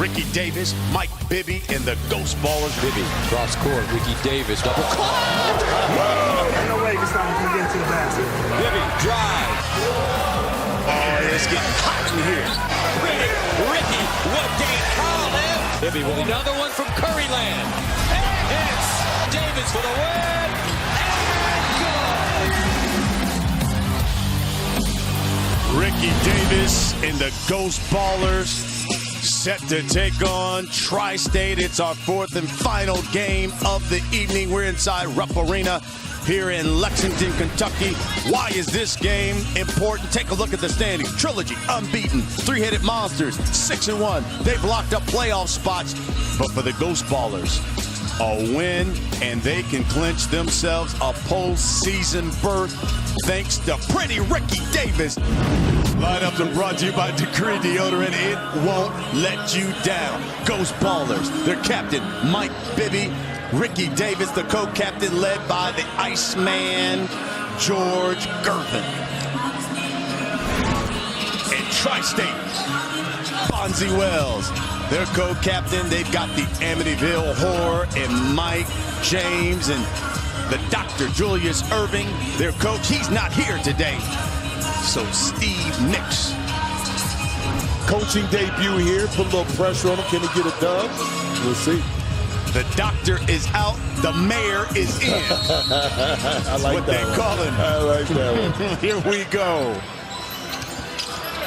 Ricky Davis, Mike Bibby, and the Ghost Ballers. Bibby, cross court, Ricky Davis, double clutch! Ain't no way this time can get to the basket. Bibby, drive. Oh, it's getting hot in here. Ricky, what a damn foul there. Bibby with another one from Curryland. And hits. Davis for the win. And good. Ricky Davis and the Ghost Ballers set to take on Tri-State. It's our fourth and final game of the evening. We're inside Rupp Arena here in Lexington, Kentucky. Why is this game important? Take a look at the standings. Trilogy, unbeaten, three-headed monsters, 6-1. They've locked up playoff spots, but for the Ghost Ballers, a win, and they can clinch themselves a postseason berth thanks to pretty Ricky Davis. Lineups are brought to you by Big3 Deodorant. It won't let you down. Ghost Ballers, their captain, Mike Bibby. Ricky Davis, the co-captain, led by the Iceman, George Gervin. And Tri-State, Bonzi Wells, their co-captain. They've got the Amityville Horror and Mike James, and the Dr. Julius Irving, their coach. He's not here today. So Steve Nicks. Coaching debut here, put a little pressure on him. Can he get a dub? We'll see. The doctor is out, the mayor is in. I like what that they one. call him. I like that one. Here we go.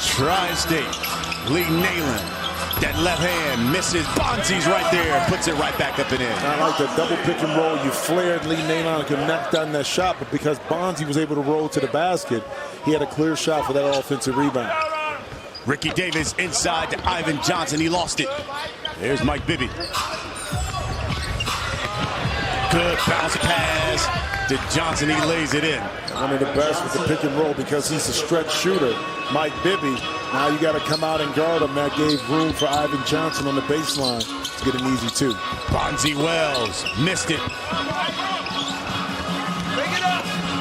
Tri-State, Lee Nayland. That left hand misses. Bonzi's right there, puts it right back up and in. I like the double pick and roll. You flared, Lee Nayland could knock down that shot, but because Bonzi was able to roll to the basket, he had a clear shot for that offensive rebound. Ricky Davis inside to Ivan Johnson. He lost it. There's Mike Bibby. Good bounce pass to Johnson. He lays it in. One of the best with the pick and roll because he's a stretch shooter. Mike Bibby, now you got to come out and guard him. That gave room for Ivan Johnson on the baseline to get an easy two. Bonzi Wells missed it.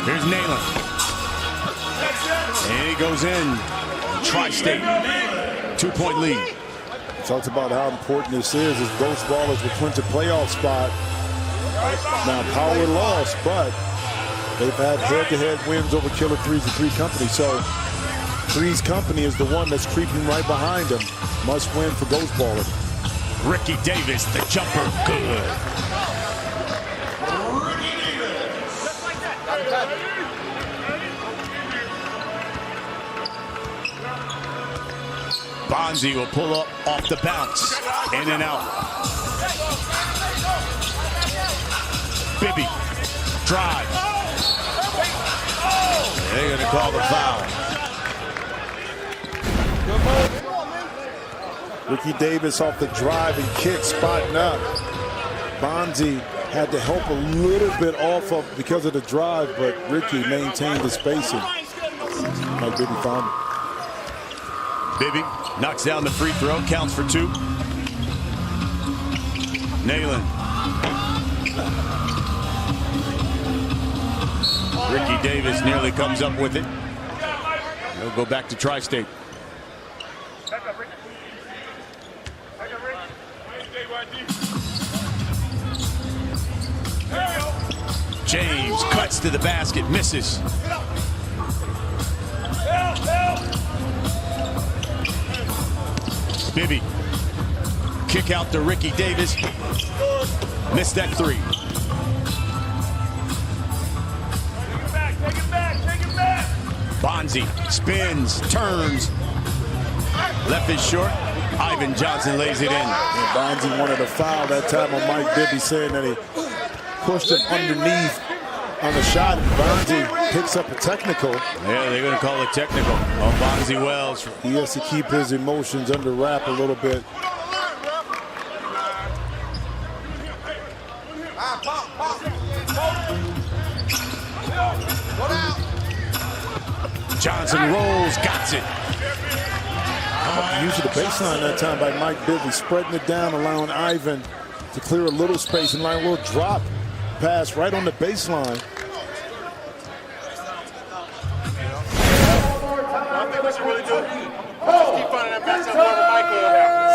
Here's Nayland. And he goes in. Tri-State, 2-point lead. Talks about how important this is as Ghost Ballers will clinch a playoff spot. Now power lost, but they've had head-to-head wins over Killer Threes and Three Company. So Three's Company is the one that's creeping right behind them. Must win for Ghost Ballers. Ricky Davis, the jumper, good. Bonzi will pull up off the bounce, in and out. Bibby, drive. They're gonna call the foul. Ricky Davis off the drive and kick, spotting up. Bonzi had to help a little bit off of because of the drive, but Ricky maintained the spacing. Mike Bibby found it. Bibby knocks down the free throw, counts for two. Nayland. Ricky Davis nearly comes up with it. He'll go back to Tri-State. James cuts to the basket, misses. Bibby, kick out to Ricky Davis. Missed that three. Bonzi spins, turns. Left is short. Ivan Johnson lays it in. And Bonzi wanted a foul that time on Mike Bibby, saying that he pushed him underneath on the shot. And Bonzi picks up a technical. Yeah, they're going to call it technical on Bonzi Wells. He has to keep his emotions under wrap a little bit. Johnson rolls, got it. Use of the baseline that time by Mike Bibby, spreading it down, allowing Ivan to clear a little space and line a little drop pass right on the baseline. What you really do, just keep finding that matchup wherever Mike is.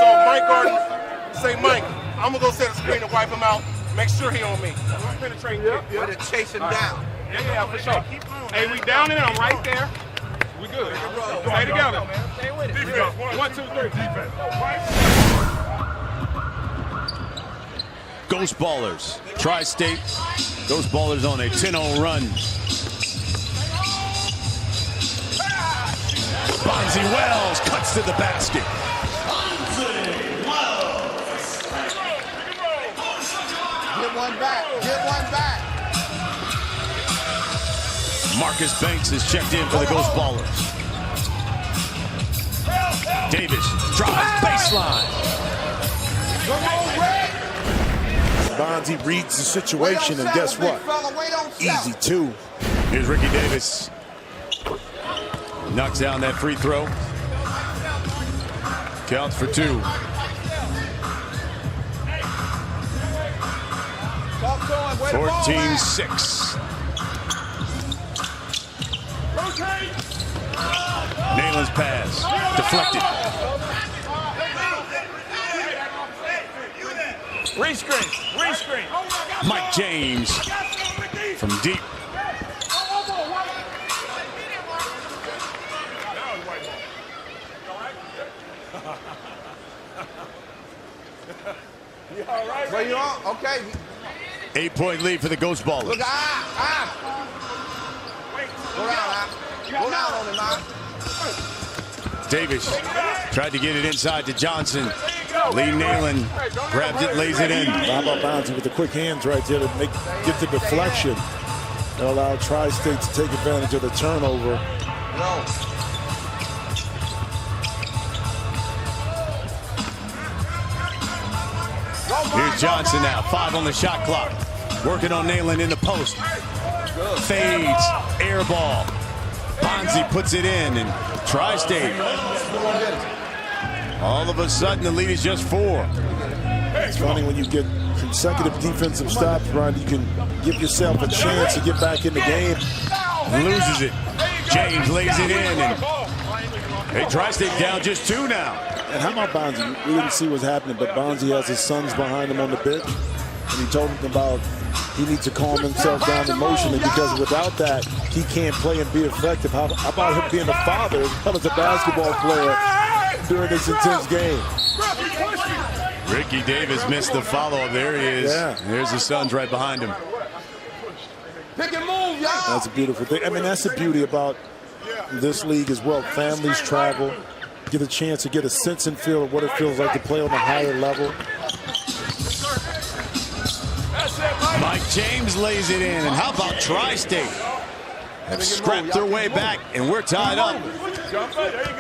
So Mike point guard and say, Mike, I'm going to go set a screen and wipe him out. Make sure he on me. Penetrate. But to chase him down. Yeah, for sure. Hey, we down in it. I'm right there. We good. Stay together. Stay with it. Defense. 1, 2, 3. Defense. Ghost Ballers, Tri-State. Ghost Ballers on a 10-0 run. Bonzi Wells cuts to the basket. Get one back. Get one back. Marcus Banks is checked in for the Ghost Ballers. Davis drives baseline. Bonzi reads the situation, and guess what? Easy two. Here's Ricky Davis. Knocks down that free throw. Counts for 2. Talk to him. 14-6. Nalen's pass. Deflected. Rescreen. Mike James from deep. Where you on? Okay. 8-point lead for the Ghost Ballers. Look, Go down on him, man. Davis tried to get it inside to Johnson. Lee Nalen grabs it, lays it in. How about Bonzi with the quick hands right there to get the deflection and allow Tri-State to take advantage of the turnover. No. Here's Johnson now, 5 on the shot clock. Working on Nalen in the post. Fades, air ball. Bonzi puts it in, and Tri-State. All of a sudden, the lead is just 4. It's funny when you get consecutive defensive stops, Ron, you can give yourself a chance to get back in the game. Loses it. James lays it in, and hey, Tri-State down just 2 now. And how about Bonzi? We didn't see what's happening, but Bonzi has his sons behind him on the bench, and he told them about he needs to calm himself down emotionally, because without that, he can't play and be effective. How about him being a father as well as a basketball player during this intense game? Ricky Davis missed the follow-up. There he is. Yeah. There's the Suns right behind him. Pick and move, y'all. That's a beautiful thing. I mean, that's the beauty about this league as well. Families travel, get a chance to get a sense and feel of what it feels like to play on a higher level. Mike James lays it in, and how about Tri-State? Have scrapped their way back, and we're tied up.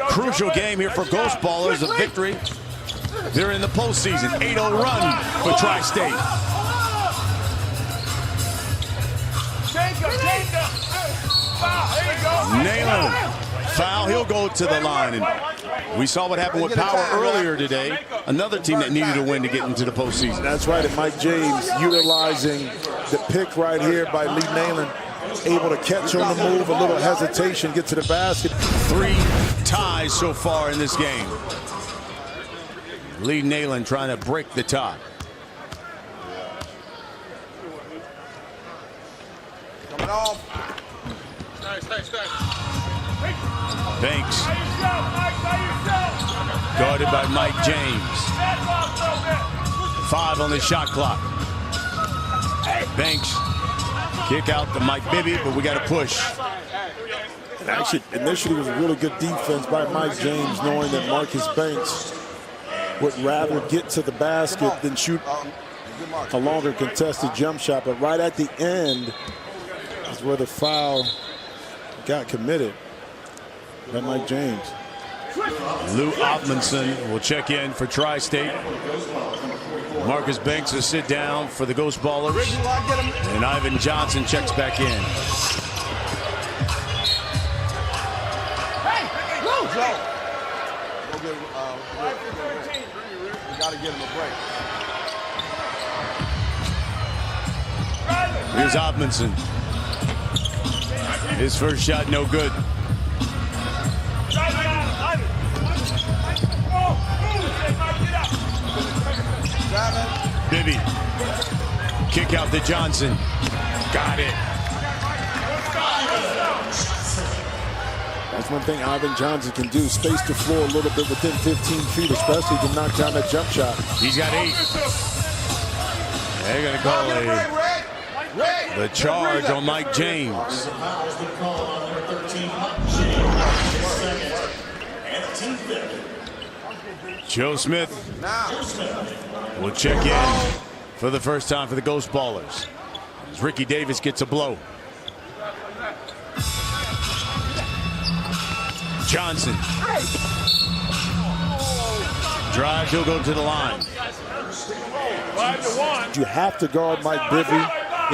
Crucial game here for Ghost Ballers, a victory. They're in the postseason. 8-0 run for Tri-State. Nalen, foul, he'll go to the line. And we saw what happened with Power earlier today. Another team that needed a win to get into the postseason. That's right, and Mike James utilizing the pick right here by Lee Nalen. Able to catch on the move, a little hesitation, get to the basket. 3 ties so far in this game. Lee Nalen trying to break the tie. Coming off. Banks. Guarded by Mike James. 5 on the shot clock. Banks. Kick out to Mike Bibby, but we got to push. And actually, initially, it was a really good defense by Mike James, knowing that Marcus Banks would rather get to the basket than shoot a longer contested jump shot. But right at the end is where the foul got committed by Mike James. Lou Ottmanson will check in for Tri-State. Marcus Banks will sit down for the Ghost Ballers. And Ivan Johnson checks back in. We got to get him a break. Here's Ottmanson. His first shot, no good. Kick out to Johnson. Got it. That's one thing Ivan Johnson can do, space the floor a little bit within 15 feet, especially to knock down that jump shot. He's got 8. They're going to call the charge on Mike James. Joe Smith will check in for the first time for the Ghost Ballers, as Ricky Davis gets a blow. Johnson drives, he'll go to the line. You have to guard Mike Bibby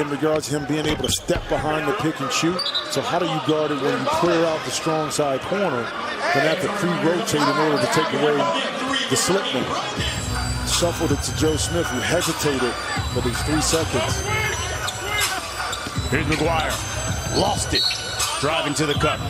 in regards to him being able to step behind the pick and shoot. So how do you guard it when you clear out the strong side corner and have to pre-rotate in order to take away the slip man? Shuffled it to Joe Smith, who hesitated for these 3 seconds. Here's McGuire. Lost it. Driving to the cup.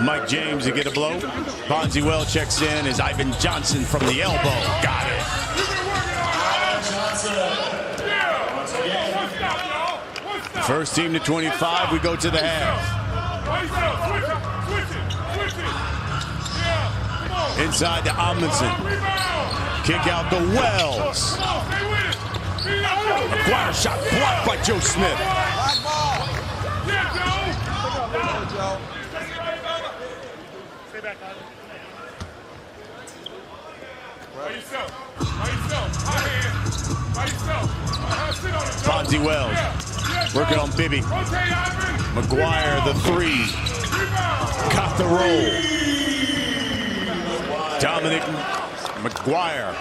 Mike James to get a blow. Bonzi Wells checks in as Ivan Johnson from the elbow. Got it. First team to 25. We go to the half. Inside to Amundsen. Kick out to Wells. McGuire shot blocked by Joe Smith. Bonzi Wells working on Bibby. McGuire the 3. Got the roll. Dominic McGuire.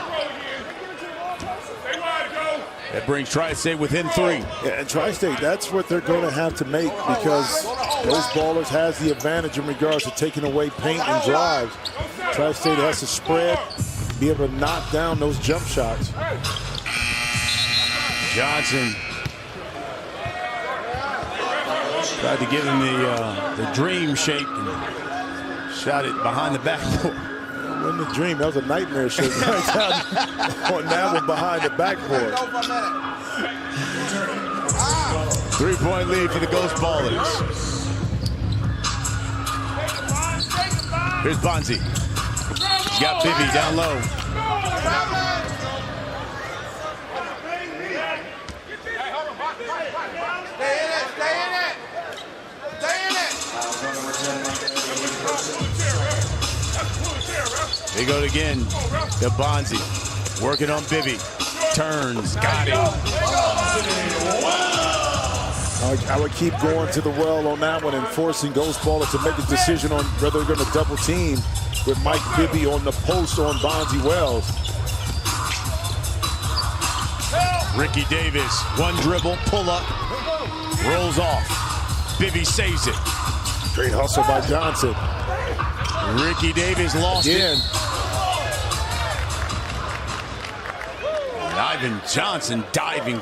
That brings Tri-State within 3. Yeah, and Tri-State, that's what they're going to have to make, because those ballers has the advantage in regards to taking away paint and drives. Tri-State has to spread, be able to knock down those jump shots. Johnson tried to give him the dream shake and shot it behind the backboard. Wasn't a dream, that was a nightmare shake on that one behind the backboard. 3-point lead for the Ghost Ballers. Here's Bonzi. He's got Bibby down low. They go again to Bonzi. Working on Bibby. Turns. Got it. I would keep going to the well on that one and forcing Ghost Ballers to make a decision on whether they're going to double team with Mike Bibby on the post on Bonzi Wells. Ricky Davis. One dribble. Pull up. Rolls off. Bibby saves it. Great hustle by Johnson. Ricky Davis lost it. And Ivan Johnson diving.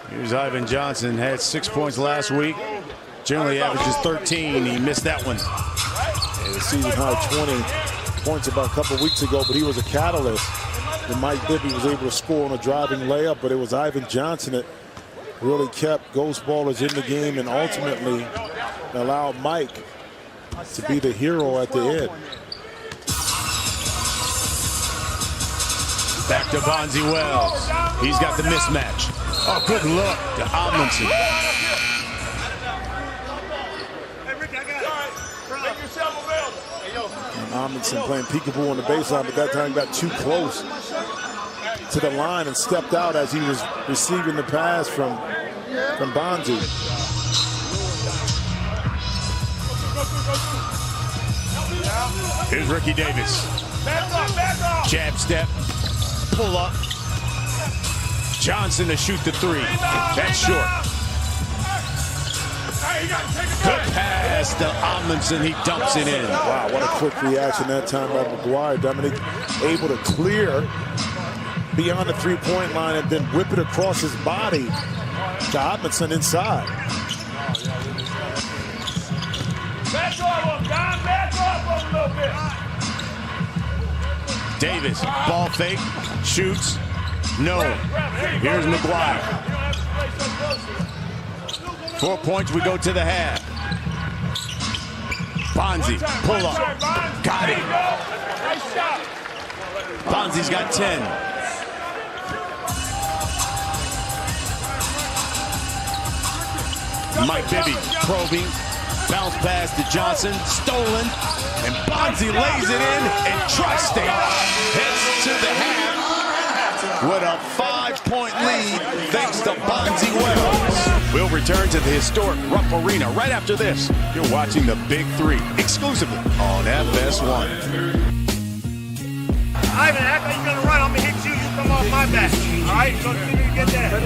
Here's Ivan Johnson. Had 6 points last week. Generally averages 13. He missed that one. Yeah, the season high 20 points about a couple weeks ago, but he was a catalyst. And Mike Bibby was able to score on a driving layup, but it was Ivan Johnson that really kept Ghost Ballers in the game and ultimately allowed Mike to be the hero at the end. Back to Bonzi Wells. He's got the mismatch. Oh, good look to Amundsen. And Amundsen playing peekaboo on the baseline, but that time got too close to the line and stepped out as he was receiving the pass from Bonzi. Here's Ricky Davis. Jab step. Pull up. Johnson to shoot the 3. That's short. Good pass to Amundsen. He dumps it in. Wow, what a quick reaction that time by McGuire. Dominic able to clear beyond the 3-point line and then whip it across his body To Hopkinson inside. Back off, Don. Back off a little bit. Davis, ball fake, shoots. No. Here's McGuire. 4 points, we go to the half. Bonzi, pull up. Got it. Bonzi's got 10. Mike Bibby probing. Bounce pass to Johnson. Stolen. And Bonzi lays it in. And Tri-State heads to the half with a 5-point lead thanks to Bonzi Wells. We'll return to the historic Rupp Arena right after this. You're watching the Big 3 exclusively on FS1. Ivan, act like you're gonna run. I'm gonna hit you. You come off my back. All right? So you need to get that.